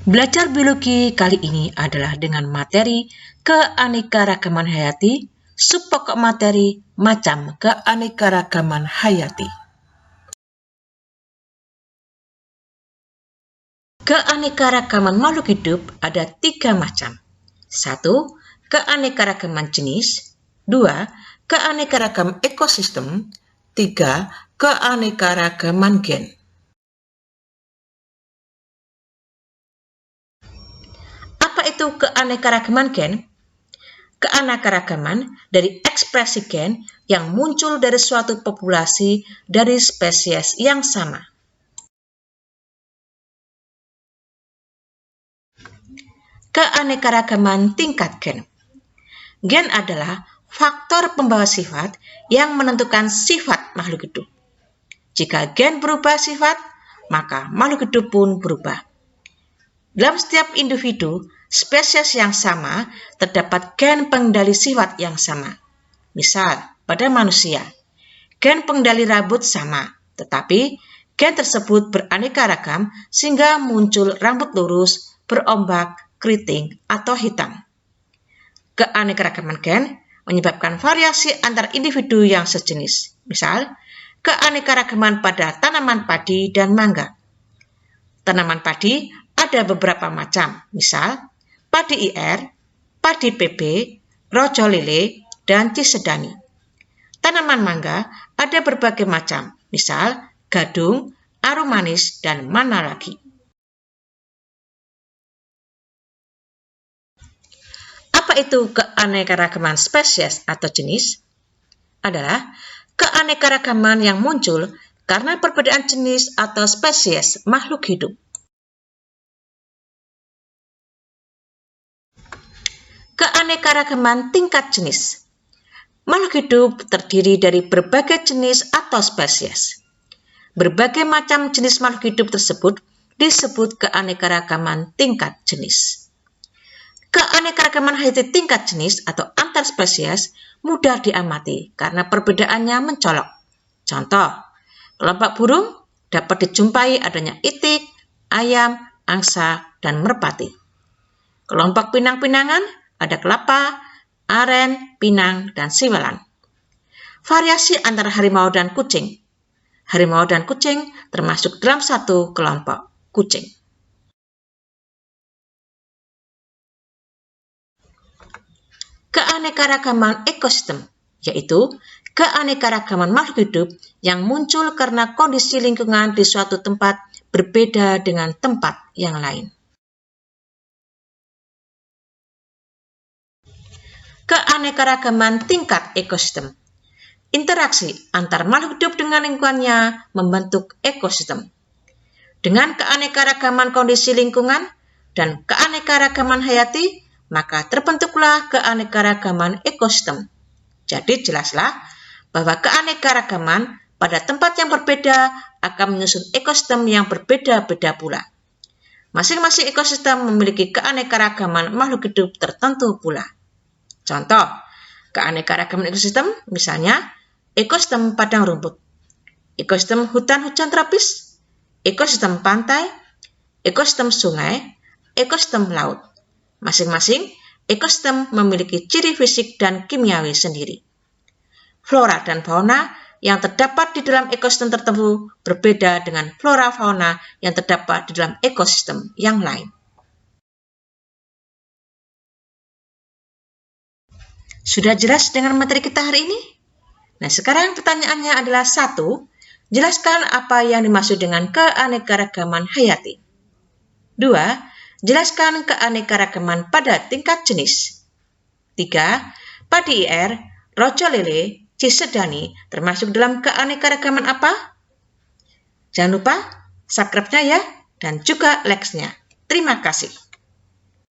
Belajar biologi kali ini adalah dengan materi keanekaragaman hayati, subpokok materi macam keanekaragaman hayati. Keanekaragaman makhluk hidup ada 3 macam. 1. Keanekaragaman jenis. 2. Keanekaragaman ekosistem. 3. Keanekaragaman gen. Apa itu keanekaragaman gen? Keanekaragaman dari ekspresi gen yang muncul dari suatu populasi dari spesies yang sama. Keanekaragaman tingkat gen. Gen adalah faktor pembawa sifat yang menentukan sifat makhluk hidup. Jika gen berubah sifat, maka makhluk hidup pun berubah. Dalam setiap individu, spesies yang sama, terdapat gen pengendali sifat yang sama. Misal, pada manusia, gen pengendali rambut sama, tetapi gen tersebut beraneka ragam sehingga muncul rambut lurus, berombak, keriting, atau hitam. Keanekaragaman gen menyebabkan variasi antar individu yang sejenis. Misal, keanekaragaman pada tanaman padi dan mangga. Tanaman padi ada beberapa macam, misal padi IR, padi PB, rojo lele, dan cisedani. Tanaman mangga ada berbagai macam, misal gadung, arum manis, dan mana lagi. Apa itu keanekaragaman spesies atau jenis? Adalah keanekaragaman yang muncul karena perbedaan jenis atau spesies makhluk hidup. Keanekaragaman tingkat jenis. Makhluk hidup terdiri dari berbagai jenis atau spesies. Berbagai macam jenis makhluk hidup tersebut disebut keanekaragaman tingkat jenis. Keanekaragaman hayati tingkat jenis atau antar spesies mudah diamati karena perbedaannya mencolok. Contoh, kelompok burung dapat dijumpai adanya itik, ayam, angsa, dan merpati. Kelompok pinang-pinangan ada kelapa, aren, pinang, dan siwalan. Variasi antara harimau dan kucing. Harimau dan kucing termasuk dalam satu kelompok kucing. Keanekaragaman ekosistem, yaitu keanekaragaman makhluk hidup yang muncul karena kondisi lingkungan di suatu tempat berbeda dengan tempat yang lain. Keanekaragaman tingkat ekosistem. Interaksi antar makhluk hidup dengan lingkungannya membentuk ekosistem. Dengan keanekaragaman kondisi lingkungan dan keanekaragaman hayati, maka terbentuklah keanekaragaman ekosistem. Jadi jelaslah bahwa keanekaragaman pada tempat yang berbeda akan menyusun ekosistem yang berbeda-beda pula. Masing-masing ekosistem memiliki keanekaragaman makhluk hidup tertentu pula. Contoh, keanekaragaman ekosistem misalnya ekosistem padang rumput, ekosistem hutan-hujan tropis, ekosistem pantai, ekosistem sungai, ekosistem laut. Masing-masing ekosistem memiliki ciri fisik dan kimiawi sendiri. Flora dan fauna yang terdapat di dalam ekosistem tertentu berbeda dengan flora fauna yang terdapat di dalam ekosistem yang lain. Sudah jelas dengan materi kita hari ini? Nah, sekarang pertanyaannya adalah 1. Jelaskan apa yang dimaksud dengan keanekaragaman hayati. 2. Jelaskan keanekaragaman pada tingkat jenis. 3. Padi IR, rojo lele, cisedani termasuk dalam keanekaragaman apa? Jangan lupa subscribe-nya ya, dan juga like-nya. Terima kasih.